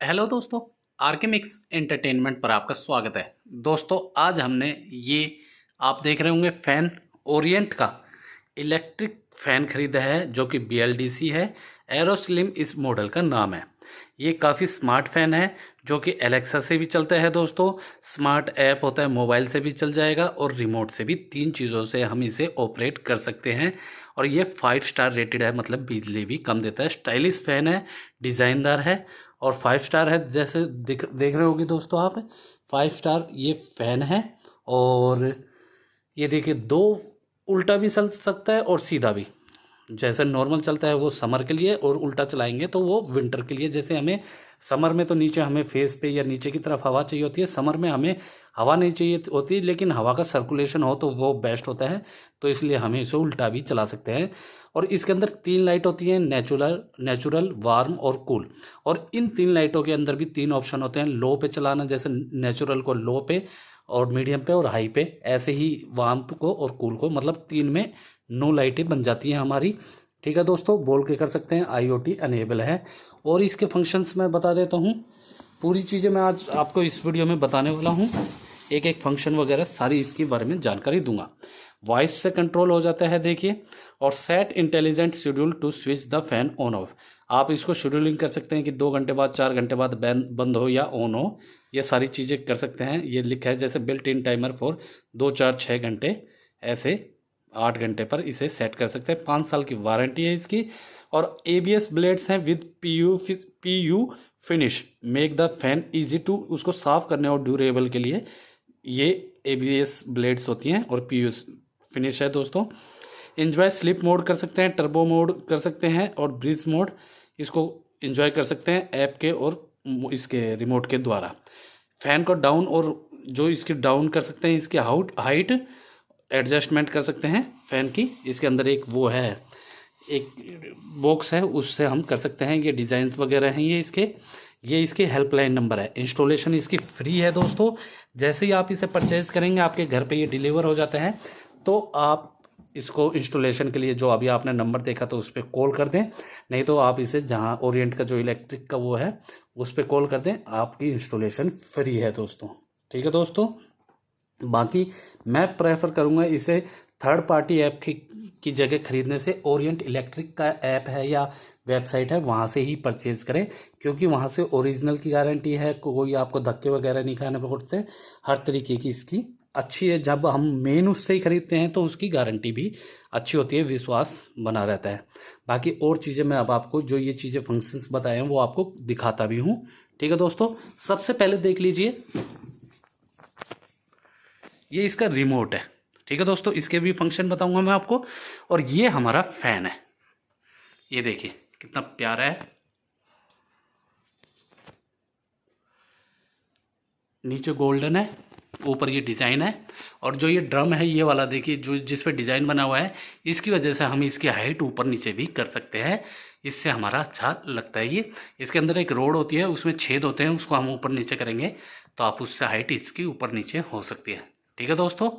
Hello दोस्तों, R K mix entertainment पर आपका स्वागत है। दोस्तों आज हमने ये आप देख रहे होंगे फ़ैन ओरिएंट का इलेक्ट्रिक फ़ैन खरीदा है जो कि BLDC है। एरोस्लिम इस मॉडल का नाम है। ये काफ़ी स्मार्ट फ़ैन है जो कि एलेक्सा से भी चलता है। दोस्तों स्मार्ट ऐप होता है, मोबाइल से भी चल जाएगा और रिमोट से भी, 3 चीज़ों से हम इसे ऑपरेट कर सकते हैं। और ये 5 स्टार रेटेड है, मतलब बिजली भी कम देता है। स्टाइलिश फ़ैन है, डिज़ाइनदार है और 5 स्टार है। जैसे देख रहे होगी दोस्तों आप, 5 स्टार ये फ़ैन है। और ये देखिए, 2 उल्टा भी चल सकता है और सीधा भी। जैसे नॉर्मल चलता है वो समर के लिए, और उल्टा चलाएंगे तो वो विंटर के लिए। जैसे हमें समर में तो नीचे हमें फेस पे या नीचे की तरफ हवा चाहिए होती है, समर में हमें हवा नहीं चाहिए होती, लेकिन हवा का सर्कुलेशन हो तो वो बेस्ट होता है। तो इसलिए हमें इसे उल्टा भी चला सकते हैं। और इसके अंदर 3 लाइट होती हैं, नेचुरल, वार्म और कूल। और इन 3 लाइटों के अंदर भी 3 ऑप्शन होते हैं। लो पे चलाना, जैसे नेचुरल को लो पे, और मीडियम पे और हाई पे। ऐसे ही वार्म को और कूल को, मतलब 3 में 9 लाइटें बन जाती हैं हमारी। ठीक है दोस्तों, बोल के कर सकते हैं, IoT अनेबल है। और इसके फंक्शंस मैं बता देता हूँ। पूरी चीज़ें मैं आज आपको इस वीडियो में बताने वाला हूँ। एक एक फंक्शन वगैरह सारी इसके बारे में जानकारी दूंगा। वॉइस से कंट्रोल हो जाता है, देखिए। और set intelligent schedule to switch the fan on off. आप इसको शेड्यूलिंग कर सकते हैं कि 2 घंटे बाद, 4 घंटे बाद बंद हो या ऑन हो। ये सारी चीज़ें कर सकते हैं। ये लिखा है जैसे बिल्ट इन टाइमर फॉर 2, 4, 6 घंटे, ऐसे 8 घंटे पर इसे सेट कर सकते हैं। 5 साल की वारंटी है इसकी। और ABS ब्लेड्स हैं with PU finish, make the fan easy to, उसको साफ करने और ड्यूरेबल के लिए ये ABS ब्लेड्स होती हैं। और PU फिनिश है दोस्तों। इन्जॉय स्लिप मोड कर सकते हैं, टर्बो मोड कर सकते हैं और ब्रीज मोड, इसको इन्जॉय कर सकते हैं ऐप के और इसके रिमोट के द्वारा। फैन को डाउन, और जो इसकी डाउन कर सकते हैं, इसकी हाइट एडजस्टमेंट कर सकते हैं फ़ैन की। इसके अंदर एक वो है, एक बॉक्स है, उससे हम कर सकते हैं। ये डिज़ाइन वगैरह हैं ये इसके हेल्पलाइन नंबर है। इंस्टॉलेशन इसकी फ्री है दोस्तों। जैसे ही आप इसे परचेज़ करेंगे आपके घर पे ये डिलीवर हो जाता है। तो आप इसको इंस्टॉलेशन के लिए जो अभी आपने नंबर देखा तो उस पर कॉल कर दें, नहीं तो आप इसे जहाँ ओरिएंट का जो इलेक्ट्रिक का वो है उस पर कॉल कर दें। आपकी इंस्टॉलेशन फ्री है दोस्तों। ठीक है दोस्तों। बाकी मैं प्रेफर करूँगा इसे थर्ड पार्टी ऐप की जगह खरीदने से। ओरिएंट इलेक्ट्रिक का ऐप है या वेबसाइट है, वहाँ से ही परचेज़ करें, क्योंकि वहाँ से ओरिजिनल की गारंटी है। कोई आपको धक्के वगैरह नहीं खाने पड़ते। हर तरीके की इसकी अच्छी है। जब हम मेन उससे ही खरीदते हैं तो उसकी गारंटी भी अच्छी होती है, विश्वास बना रहता है। बाकी और चीज़ें मैं अब आपको, जो ये चीज़ें फंक्शंस बताए हैं, वो आपको दिखाता भी हूँ। ठीक है दोस्तों, सबसे पहले देख लीजिए, ये इसका रिमोट है। ठीक है दोस्तों, इसके भी फंक्शन बताऊंगा मैं आपको। और ये हमारा फैन है, ये देखिए कितना प्यारा है। नीचे गोल्डन है, ऊपर ये डिज़ाइन है। और जो ये ड्रम है ये वाला, देखिए जो जिस पे डिज़ाइन बना हुआ है, इसकी वजह से हम इसकी हाइट ऊपर नीचे भी कर सकते हैं। इससे हमारा अच्छा लगता है ये। इसके अंदर एक रोड होती है, उसमें छेद होते हैं, उसको हम ऊपर नीचे करेंगे तो आप उससे हाइट इसकी ऊपर नीचे हो सकती है। ठीक है दोस्तों।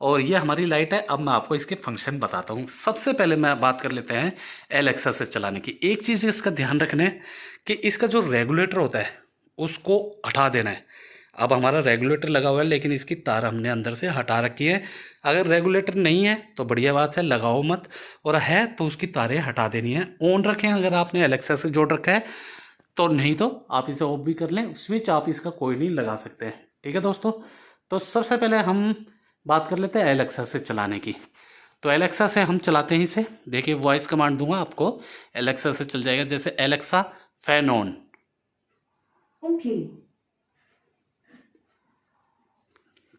और ये हमारी लाइट है। अब मैं आपको इसके फंक्शन बताता हूँ। सबसे पहले मैं बात कर लेते हैं एलेक्सा से चलाने की। एक चीज़ इसका ध्यान रखना है कि इसका जो रेगुलेटर होता है उसको हटा देना है। अब हमारा रेगुलेटर लगा हुआ है, लेकिन इसकी तार हमने अंदर से हटा रखी है। अगर रेगुलेटर नहीं है तो बढ़िया बात है, लगाओ मत। और है तो उसकी तारें हटा देनी है। ऑन रखें अगर आपने एलेक्सा से जोड़ रखा है तो, नहीं तो आप इसे ऑफ भी कर लें। स्विच आप इसका कोई नहीं लगा सकते हैं। ठीक है दोस्तों। तो सबसे पहले हम बात कर लेते हैं एलेक्सा से चलाने की। तो एलेक्सा से हम चलाते हैं इसे। देखिए वॉइस कमांड दूंगा आपको, एलेक्सा से चल जाएगा। जैसे एलेक्सा फैन ऑन। ओके।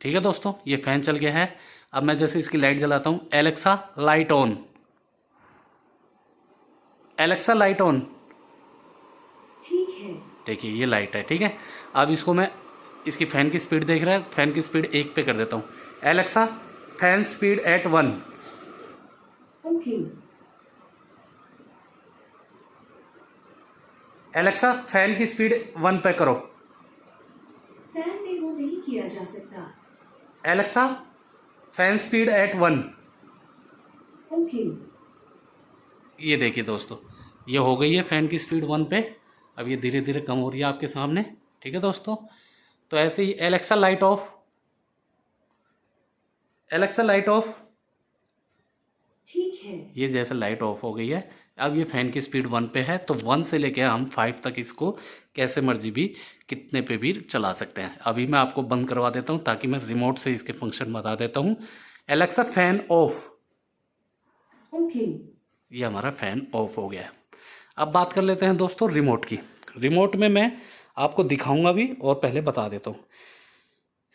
ठीक है दोस्तों, ये फैन चल गया है। अब मैं जैसे इसकी लाइट जलाता हूँ, Alexa light on, Alexa light on. ठीक है। देखिए ये लाइट है। ठीक है। अब इसको मैं, इसकी फ़ैन की स्पीड देख रहा है, फ़ैन की स्पीड 1 पे कर देता हूँ। Alexa fan speed at 1। Okay. Alexa fan की स्पीड 1 पे करो। फैन में वो नहीं किया जा सकता। Alexa fan speed at 1। Okay. ये देखिए दोस्तों, ये हो गई है फ़ैन की स्पीड 1 पे। अब ये धीरे धीरे कम हो रही है आपके सामने। ठीक है दोस्तों, तो ऐसे ही Alexa light off, Alexa light off, ठीक है। ये जैसे लाइट ऑफ हो गई है। अब ये फ़ैन की स्पीड 1 पे है, तो 1 से लेके हम 5 तक इसको कैसे मर्जी भी कितने पे भी चला सकते हैं। अभी मैं आपको बंद करवा देता हूँ ताकि मैं रिमोट से इसके फंक्शन बता देता हूँ। Alexa fan of, okay. ये हमारा फ़ैन ऑफ हो गया है। अब बात कर लेते हैं दोस्तों रिमोट की। रिमोट में मैं आपको दिखाऊंगा भी और पहले बता देता हूँ।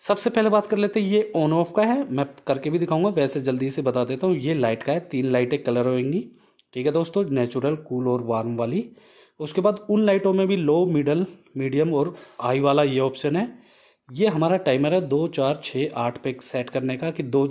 सबसे पहले बात कर लेते हैं, ये ऑन ऑफ का है, मैं करके भी दिखाऊंगा, वैसे जल्दी से बता देता हूँ। ये लाइट का है, 3 लाइटें कलर होंगी। ठीक है दोस्तों, नेचुरल, कूल और वार्म वाली। उसके बाद उन लाइटों में भी लो, मिडल, मीडियम और हाई वाला ये ऑप्शन है। ये हमारा टाइमर है 2, 4, 6, 8 पे सेट करने का, कि 2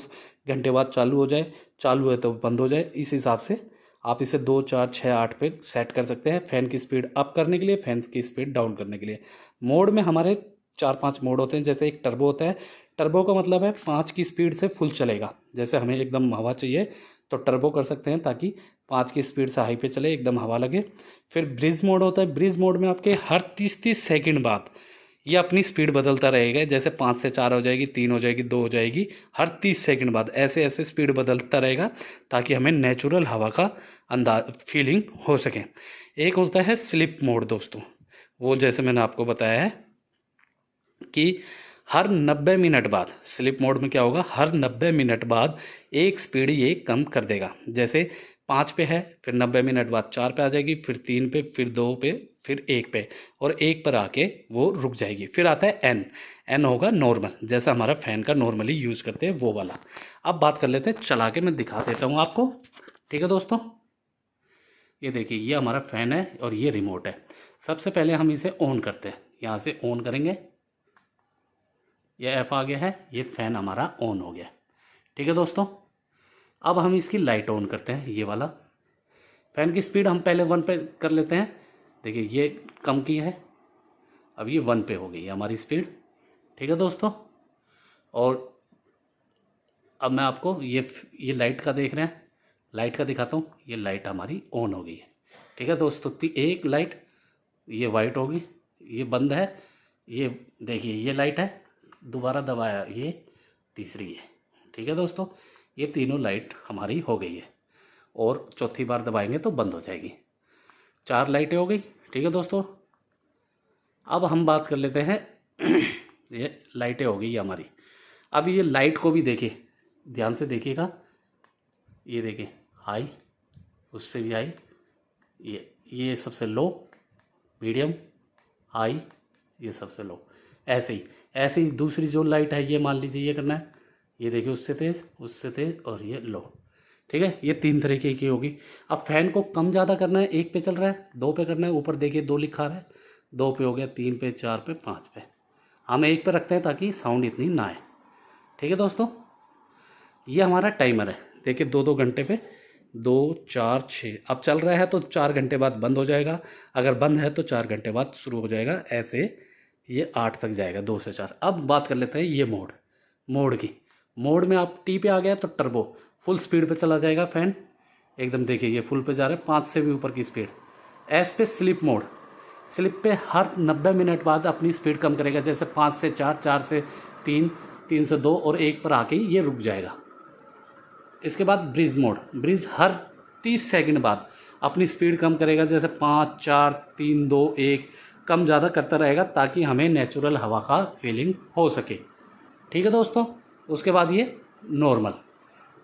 घंटे बाद चालू हो जाए, चालू है तो बंद हो जाए। इस हिसाब से आप इसे 2, 4, 6, 8 पे सेट कर सकते हैं। फ़ैन की स्पीड अप करने के लिए, फ़ैन की स्पीड डाउन करने के लिए। मोड में हमारे 4-5 मोड होते हैं। जैसे एक टर्बो होता है, टर्बो का मतलब है 5 की स्पीड से फुल चलेगा। जैसे हमें एकदम हवा चाहिए तो टर्बो कर सकते हैं, ताकि 5 की स्पीड से हाई पे चले, एकदम हवा लगे। फिर ब्रिज मोड होता है, ब्रिज मोड में आपके हर 30-30 सेकंड बाद ये अपनी स्पीड बदलता रहेगा। जैसे 5 से 4 हो जाएगी, 3 हो जाएगी, 2 हो जाएगी, हर 30 सेकंड बाद ऐसे ऐसे स्पीड बदलता रहेगा, ताकि हमें नेचुरल हवा का अंदाज, फीलिंग हो सके। एक होता है स्लिप मोड दोस्तों, वो जैसे मैंने आपको बताया है कि हर 90 मिनट बाद, स्लिप मोड में क्या होगा, हर 90 मिनट बाद एक स्पीड ये कम कर देगा। जैसे 5 पे है, फिर 90 मिनट बाद 4 पे आ जाएगी, फिर 3 पे, फिर 2 पे, फिर 1 पे, और 1 पर आके वो रुक जाएगी। फिर आता है एन, एन होगा नॉर्मल, जैसा हमारा फ़ैन का नॉर्मली यूज़ करते हैं वो वाला। अब बात कर लेते हैं, चला के मैं दिखा देता हूँ आपको। ठीक है दोस्तों, ये देखिए, ये हमारा फ़ैन है और ये रिमोट है। सबसे पहले हम इसे ऑन करते हैं, यहाँ से ऑन करेंगे, ये ऐप आ गया है, ये फ़ैन हमारा ऑन हो गया। ठीक है दोस्तों, अब हम इसकी लाइट ऑन करते हैं। ये वाला फ़ैन की स्पीड हम पहले 1 पे कर लेते हैं। देखिए ये कम की है, अब ये 1 पे हो गई है हमारी स्पीड। ठीक है दोस्तों, और अब मैं आपको ये लाइट का देख रहे हैं, लाइट का दिखाता हूँ। ये लाइट हमारी ऑन हो गई है। ठीक है दोस्तों, एक लाइट ये वाइट होगी, ये बंद है। ये देखिए, ये लाइट है, दोबारा दबाया, ये तीसरी है। ठीक है दोस्तों, ये तीनों लाइट हमारी हो गई है, और चौथी बार दबाएंगे तो बंद हो जाएगी। 4 लाइटें हो गई। ठीक है दोस्तों, अब हम बात कर लेते हैं ये लाइटें हो गई हमारी। अब ये लाइट को भी देखिए, ध्यान से देखिएगा, ये देखिए हाई, उससे भी हाई, ये सबसे लो, मीडियम, हाई, ये सबसे लो। ऐसे ही दूसरी जो लाइट है, ये मान लीजिए ये करना है, ये देखिए उससे तेज़, उससे तेज़, और ये लो। ठीक है, ये 3 तरीके की होगी। अब फ़ैन को कम ज़्यादा करना है, 1 पे चल रहा है, 2 पे करना है, ऊपर देखिए 2 लिखा रहा है, 2 पे हो गया, 3 पे, 4 पे, 5 पे। हम 1 पे रखते हैं ताकि साउंड इतनी ना आए। ठीक है दोस्तों, ये हमारा टाइमर है। देखिए 2-2 घंटे पे 2, 4, 6 अब चल रहा है, तो 4 घंटे बाद बंद हो जाएगा। अगर बंद है तो 4 घंटे बाद शुरू हो जाएगा। ऐसे ये 8 तक जाएगा, 2 से 4। अब बात कर लेते हैं ये मोड की। मोड में आप टी पे आ गया तो टर्बो, फुल स्पीड पे चला जाएगा फ़ैन एकदम। देखिए ये फुल पे जा रहा है, 5 से भी ऊपर की speed. S pay slip mode, slip पे हर 90 मिनट बाद अपनी स्पीड कम करेगा। जैसे 5 से 4, 4 से 3, 3 से 2 और 1 पर आके ये रुक जाएगा। इसके बाद ब्रिज मोड, ब्रिज हर 30 सेकंड बाद अपनी स्पीड कम करेगा। जैसे 5, 4, 3, 2, 1 कम ज़्यादा करता रहेगा, ताकि हमें नेचुरल हवा का फीलिंग हो सके। ठीक है दोस्तों, उसके बाद ये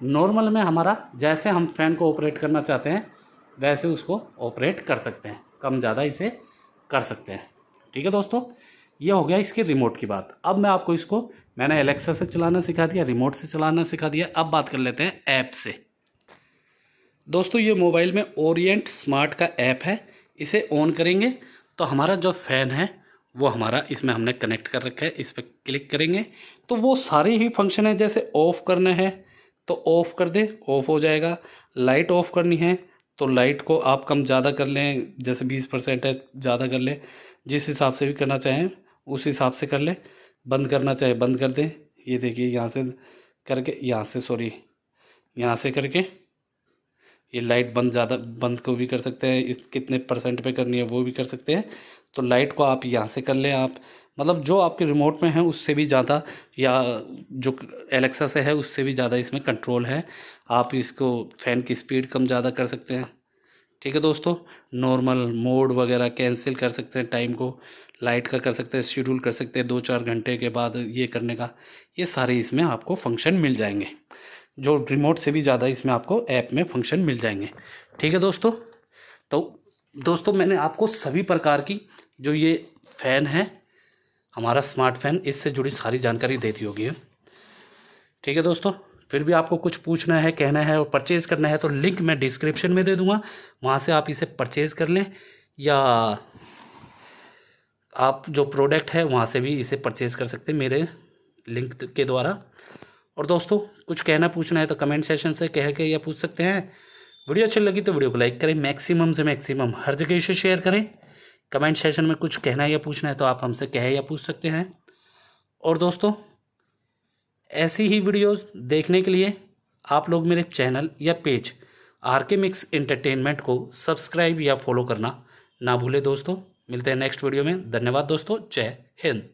नॉर्मल में हमारा जैसे हम फ़ैन को ऑपरेट करना चाहते हैं वैसे उसको ऑपरेट कर सकते हैं, कम ज़्यादा इसे कर सकते हैं। ठीक है दोस्तों, ये हो गया इसके रिमोट की बात। अब मैं आपको इसको, मैंने एलेक्सा से चलाना सिखा दिया, रिमोट से चलाना सिखा दिया। अब बात कर लेते हैं ऐप से। दोस्तों ये मोबाइल में ओरिएंट स्मार्ट का ऐप है, इसे ऑन करेंगे तो हमारा जो फ़ैन है वो हमारा इसमें हमने कनेक्ट कर रखा है। इस पर क्लिक करेंगे तो वो सारे ही फंक्शन है। जैसे ऑफ़ करना है तो ऑफ़ कर दे, ऑफ़ हो जाएगा। लाइट ऑफ़ करनी है तो लाइट को आप कम ज़्यादा कर लें, जैसे 20% है, ज़्यादा कर लें, जिस हिसाब से भी करना चाहें उस हिसाब से कर लें। बंद करना चाहे बंद कर दें। ये देखिए यहाँ से करके, यहाँ से करके ये लाइट बंद, ज़्यादा बंद को भी कर सकते हैं, कितने % पे करनी है वो भी कर सकते हैं। तो लाइट को आप यहाँ से कर लें, आप मतलब जो आपके रिमोट में है उससे भी ज़्यादा, या जो एलेक्सा से है उससे भी ज़्यादा इसमें कंट्रोल है। आप इसको फ़ैन की स्पीड कम ज़्यादा कर सकते हैं। ठीक है दोस्तों, नॉर्मल मोड वगैरह कैंसिल कर सकते हैं, टाइम को लाइट का कर सकते हैं, शेड्यूल कर सकते हैं 2-4 घंटे के बाद ये करने का। ये सारे इसमें आपको फंक्शन मिल जाएंगे, जो रिमोट से भी ज़्यादा इसमें आपको ऐप में फंक्शन मिल जाएंगे। ठीक है दोस्तों, तो दोस्तों मैंने आपको सभी प्रकार की जो ये फ़ैन है हमारा स्मार्ट फ़ैन, इससे जुड़ी सारी जानकारी दे दी होगी। ठीक है दोस्तों, फिर भी आपको कुछ पूछना है, कहना है और परचेज़ करना है तो लिंक मैं डिस्क्रिप्शन में दे दूँगा, वहाँ से आप इसे परचेज़ कर लें, या आप जो प्रोडक्ट है वहाँ से भी इसे परचेज़ कर सकते हैं मेरे लिंक के द्वारा। और दोस्तों कुछ कहना पूछना है तो कमेंट सेक्शन से कह के या पूछ सकते हैं। वीडियो अच्छी लगी तो वीडियो को लाइक करें, मैक्सिमम से मैक्सिमम हर जगह इसे शेयर करें। कमेंट सेक्शन में कुछ कहना या पूछना है तो आप हमसे कह या पूछ सकते हैं। और दोस्तों ऐसी ही वीडियोस देखने के लिए आप लोग मेरे चैनल या पेज आरके मिक्स एंटरटेनमेंट को सब्सक्राइब या फॉलो करना ना भूलें। दोस्तों मिलते हैं नेक्स्ट वीडियो में। धन्यवाद दोस्तों, जय हिंद।